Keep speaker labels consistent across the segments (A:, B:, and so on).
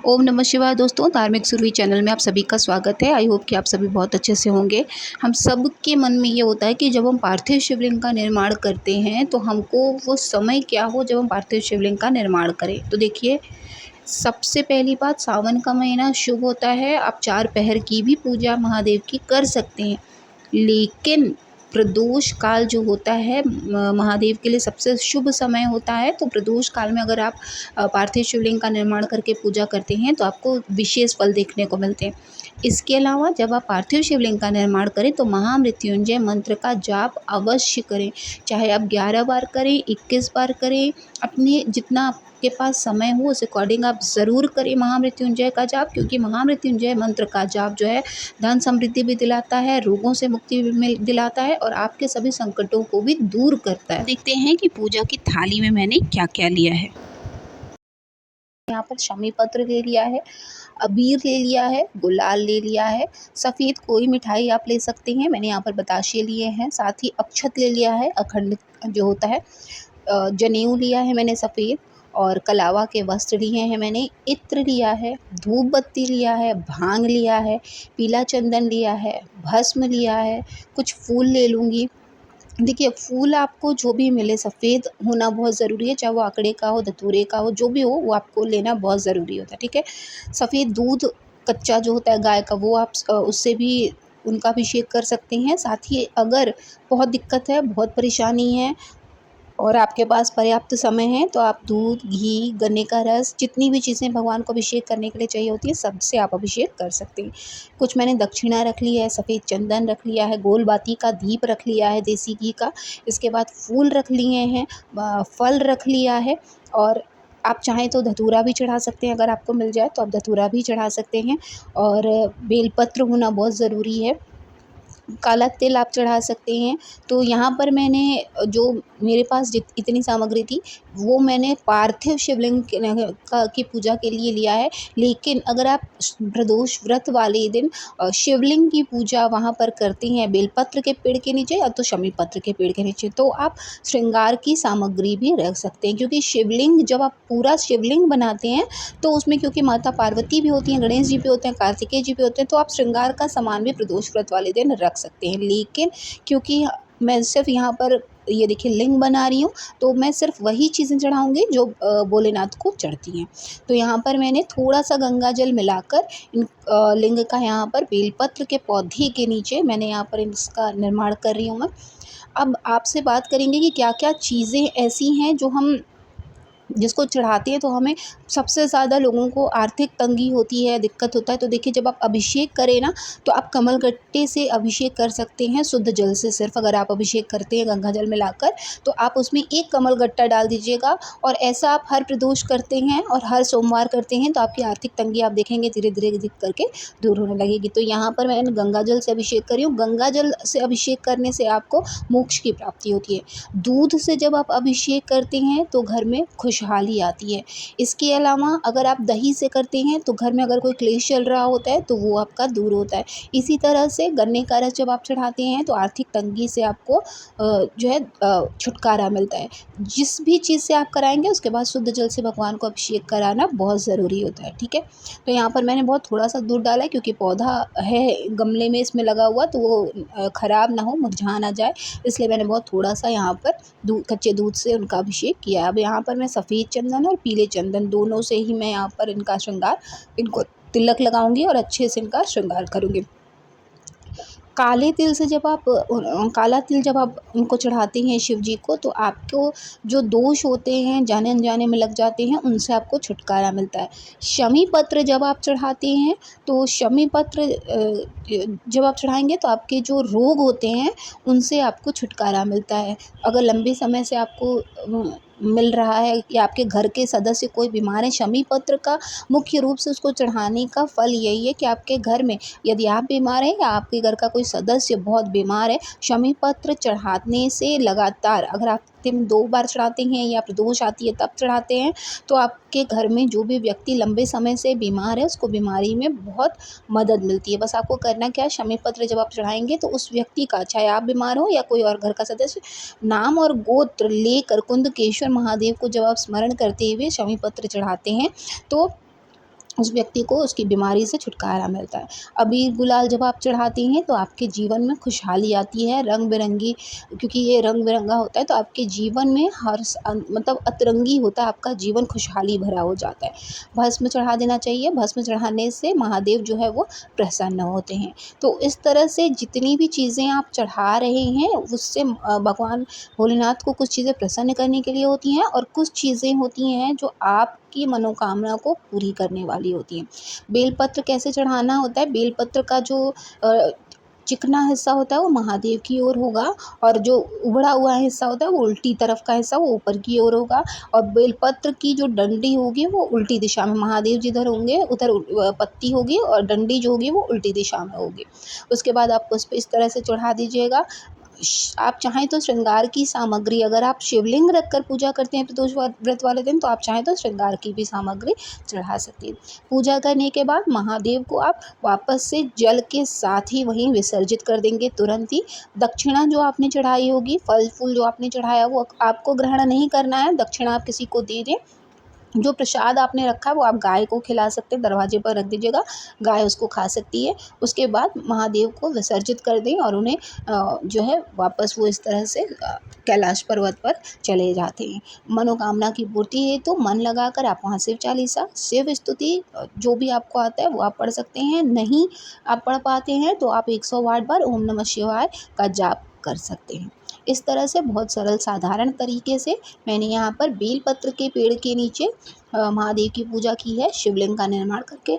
A: ओम नमः शिवाय दोस्तों, धार्मिक सुरभि चैनल में आप सभी का स्वागत है। आई होप कि आप सभी बहुत अच्छे से होंगे। हम सब के मन में ये होता है कि जब हम पार्थिव शिवलिंग का निर्माण करते हैं तो हमको वो समय क्या हो जब हम पार्थिव शिवलिंग का निर्माण करें। तो देखिए, सबसे पहली बात, सावन का महीना शुभ होता है। आप 4 पहर की भी पूजा महादेव की कर सकते हैं, लेकिन प्रदोष काल जो होता है महादेव के लिए सबसे शुभ समय होता है। तो प्रदोष काल में अगर आप पार्थिव शिवलिंग का निर्माण करके पूजा करते हैं तो आपको विशेष फल देखने को मिलते हैं। इसके अलावा जब आप पार्थिव शिवलिंग का निर्माण करें तो महामृत्युंजय मंत्र का जाप अवश्य करें। चाहे आप 11 बार करें, 21 बार करें, अपने जितना आपके पास समय हो उस अकॉर्डिंग आप ज़रूर करें महामृत्युंजय का जाप, क्योंकि महामृत्युंजय मंत्र का जाप जो है धन समृद्धि भी दिलाता है, रोगों से मुक्ति भी दिलाता है और आपके सभी संकटों को भी दूर करता है। देखते हैं कि पूजा की थाली में मैंने क्या क्या लिया है। यहाँ पर शमी पत्र ले लिया है, अबीर ले लिया है, गुलाल ले लिया है, सफ़ेद कोई मिठाई आप ले सकते हैं। मैंने यहाँ पर बताशे लिए हैं, साथ ही अक्षत ले लिया है, अखंड जो होता है, जनेऊ लिया है मैंने सफ़ेद, और कलावा के वस्त्र लिए हैं मैंने, इत्र लिया है, धूप बत्ती लिया है, भांग लिया है, पीला चंदन लिया है, भस्म लिया है, कुछ फूल ले लूँगी। देखिए, फूल आपको जो भी मिले सफ़ेद होना बहुत ज़रूरी है, चाहे वो आंकड़े का हो, धतूरे का हो, जो भी हो वो आपको लेना बहुत ज़रूरी होता है, ठीक है। सफ़ेद दूध कच्चा जो होता है गाय का, वो आप उससे भी उनका अभिषेक कर सकते हैं। साथ ही अगर बहुत दिक्कत है, बहुत परेशानी है और आपके पास पर्याप्त समय है तो आप दूध, घी, गन्ने का रस, जितनी भी चीज़ें भगवान को अभिषेक करने के लिए चाहिए होती है, सबसे आप अभिषेक कर सकते हैं। कुछ मैंने दक्षिणा रख ली है, सफ़ेद चंदन रख लिया है, गोल बाती का दीप रख लिया है देसी घी का, इसके बाद फूल रख लिए हैं, फल रख लिया है, और आप चाहें तो धतूरा भी चढ़ा सकते हैं। अगर आपको मिल जाए तो आप धतूरा भी चढ़ा सकते हैं, और बेलपत्र होना बहुत ज़रूरी है। काला तिल आप चढ़ा सकते हैं। तो यहाँ पर मैंने जो मेरे पास इतनी सामग्री थी वो मैंने पार्थिव शिवलिंग की पूजा के लिए लिया है। लेकिन अगर आप प्रदोष व्रत वाले दिन शिवलिंग की पूजा वहाँ पर करते हैं बेलपत्र के पेड़ के नीचे या तो शमी पत्र के पेड़ के नीचे, तो आप श्रृंगार की सामग्री भी रख सकते हैं, क्योंकि शिवलिंग जब आप पूरा शिवलिंग बनाते हैं तो उसमें क्योंकि माता पार्वती भी होती हैं, गणेश जी भी होते हैं, कार्तिकेय जी भी होते हैं, तो आप श्रृंगार का सामान भी प्रदोष व्रत वाले दिन रख सकते हैं। लेकिन क्योंकि मैं सिर्फ यहाँ पर ये देखिए लिंग बना रही हूँ, तो मैं सिर्फ वही चीज़ें चढ़ाऊँगी जो भोलेनाथ को चढ़ती हैं। तो यहाँ पर मैंने थोड़ा सा गंगा जल मिलाकर इन लिंग का यहाँ पर बेलपत्र के पौधे के नीचे मैंने यहाँ पर इसका निर्माण कर रही हूँ मैं। अब आपसे बात करेंगे कि क्या क्या चीज़ें ऐसी हैं जो हम जिसको चढ़ाते हैं तो हमें सबसे ज़्यादा लोगों को आर्थिक तंगी होती है, दिक्कत होता है। तो देखिए, जब आप अभिषेक करें ना तो आप कमलगट्टे से अभिषेक कर सकते हैं, शुद्ध जल से। सिर्फ अगर आप अभिषेक करते हैं गंगा जल मिलाकर तो आप उसमें एक कमलगट्टा डाल दीजिएगा, और ऐसा आप हर प्रदोष करते हैं और हर सोमवार करते हैं तो आपकी आर्थिक तंगी आप देखेंगे धीरे धीरे दिख करके दूर होने लगेगी। तो यहाँ पर मैंने गंगा जल से अभिषेक करी हूँ। गंगा जल से अभिषेक करने से आपको मोक्ष की प्राप्ति होती है। दूध से जब आप अभिषेक करते हैं तो घर में खुशहाली आती है। इसके अलावा अगर आप दही से करते हैं तो घर में अगर कोई क्लेश चल रहा होता है तो वो आपका दूर होता है। इसी तरह से गन्ने का रस जब आप चढ़ाते हैं तो आर्थिक तंगी से आपको जो है छुटकारा मिलता है। जिस भी चीज़ से आप कराएंगे उसके बाद शुद्ध जल से भगवान को अभिषेक कराना बहुत ज़रूरी होता है, ठीक है। तो यहाँ पर मैंने बहुत थोड़ा सा दूध डाला है, क्योंकि पौधा है गमले में इसमें लगा हुआ, तो वो ख़राब ना हो, मुरझा ना जाए, इसलिए मैंने बहुत थोड़ा सा यहाँ पर कच्चे दूध से उनका अभिषेक किया है। अब यहाँ पर मैं सफ़ेद चंदन और पीले चंदन दोनों से ही मैं यहाँ पर इनका श्रृंगार, इनको तिलक लगाऊंगी और अच्छे से इनका श्रृंगार करूँगी। काले तिल से जब आप काला तिल जब आप उनको चढ़ाते हैं शिव जी को, तो आपको जो दोष होते हैं जाने अनजाने में लग जाते हैं, उनसे आपको छुटकारा मिलता है। शमी पत्र जब आप चढ़ाते हैं तो शमी पत्र जब आप चढ़ाएंगे तो आपके जो रोग होते हैं उनसे आपको छुटकारा मिलता है। अगर लंबे समय से आपको मिल रहा है या आपके घर के सदस्य कोई बीमार है, शमी पत्र का मुख्य रूप से उसको चढ़ाने का फल यही है कि आपके घर में यदि आप बीमार हैं या आपके घर का कोई सदस्य बहुत बीमार है, शमी पत्र चढ़ाने से लगातार, अगर आप दिन 2 बार चढ़ाते हैं या प्रदोष आती है तब चढ़ाते हैं, तो आपके घर में जो भी व्यक्ति लंबे समय से बीमार है उसको बीमारी में बहुत मदद मिलती है। बस आपको करना क्या है, शमी पत्र जब आप चढ़ाएंगे तो उस व्यक्ति का, चाहे आप बीमार हो या कोई और घर का सदस्य, नाम और गोत्र लेकर कुंदकेश्वर महादेव को जब आप स्मरण करते हुए शमी पत्र चढ़ाते हैं तो उस व्यक्ति को उसकी बीमारी से छुटकारा मिलता है। अबीर गुलाल जब आप चढ़ाते हैं तो आपके जीवन में खुशहाली आती है, रंग-बिरंगी, क्योंकि ये रंग-बिरंगा होता है तो आपके जीवन में मतलब अतरंगी होता है, आपका जीवन खुशहाली भरा हो जाता है। भस्म चढ़ा देना चाहिए, भस्म चढ़ाने से महादेव जो है वो प्रसन्न होते हैं। तो इस तरह से जितनी भी चीज़ें आप चढ़ा रहे हैं उससे भगवान भोलेनाथ को कुछ चीज़ें प्रसन्न करने के लिए होती हैं और कुछ चीज़ें होती हैं जो आपकी मनोकामना को पूरी करने वाली होती हैं। बेलपत्र कैसे चढ़ाना होता है? बेलपत्र का जो अ, चिकना हिस्सा होता है वो महादेव की ओर होगा और जो उभड़ा हुआ हिस्सा होता है वो उल्टी तरफ का हिस्सा वो ऊपर की ओर होगा और बेलपत्र की जो डंडी होगी वो उल्टी दिशा में, महादेव जिधर होंगे उधर पत्ती होगी और डंडी जो होगी वो उल्टी दिशा में होगी। उसके बाद आप उस पे इस तरह से चढ़ा दीजिएगा। आप चाहें तो श्रृंगार की सामग्री, अगर आप शिवलिंग रख कर पूजा करते हैं प्रदोष व्रत वाले दिन तो आप चाहें तो श्रृंगार की भी सामग्री चढ़ा सकती हैं। पूजा करने के बाद महादेव को आप वापस से जल के साथ ही वहीं विसर्जित कर देंगे तुरंत ही। दक्षिणा जो आपने चढ़ाई होगी, फल फूल जो आपने चढ़ाया वो आपको ग्रहण नहीं करना है, दक्षिणा आप किसी को दे दें। जो प्रसाद आपने रखा है वो आप गाय को खिला सकते हैं, दरवाजे पर रख दीजिएगा, गाय उसको खा सकती है। उसके बाद महादेव को विसर्जित कर दें और उन्हें जो है वापस वो इस तरह से कैलाश पर्वत पर चले जाते हैं। मनोकामना की पूर्ति हेतु मन लगाकर आप वहाँ शिव चालीसा, शिव स्तुति जो भी आपको आता है वो आप पढ़ सकते हैं। नहीं आप पढ़ पाते हैं तो आप 108 बार ओम नमः शिवाय का जाप कर सकते हैं। इस तरह से बहुत सरल साधारण तरीके से मैंने यहाँ पर बेलपत्र के पेड़ के नीचे महादेव की पूजा की है शिवलिंग का निर्माण करके।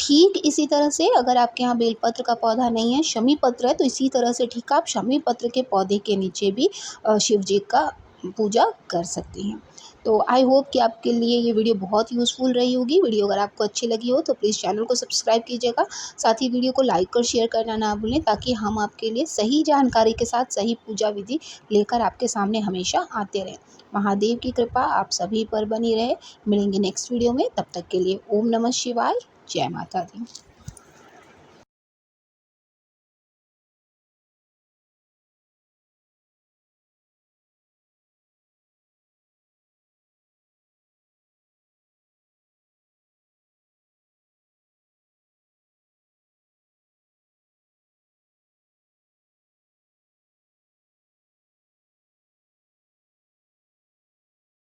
A: ठीक इसी तरह से अगर आपके यहाँ बेलपत्र का पौधा नहीं है, शमी पत्र है, तो इसी तरह से ठीक आप शमी पत्र के पौधे के नीचे भी शिव जी का पूजा कर सकते हैं। तो आई होप कि आपके लिए ये वीडियो बहुत यूज़फुल रही होगी। वीडियो अगर आपको अच्छी लगी हो तो प्लीज़ चैनल को सब्सक्राइब कीजिएगा। साथ ही वीडियो को लाइक और शेयर करना ना भूलें ताकि हम आपके लिए सही जानकारी के साथ सही पूजा विधि लेकर आपके सामने हमेशा आते रहें। महादेव की कृपा आप सभी पर बनी रहे। मिलेंगे नेक्स्ट वीडियो में, तब तक के लिए ओम नमः शिवाय, जय माता दी।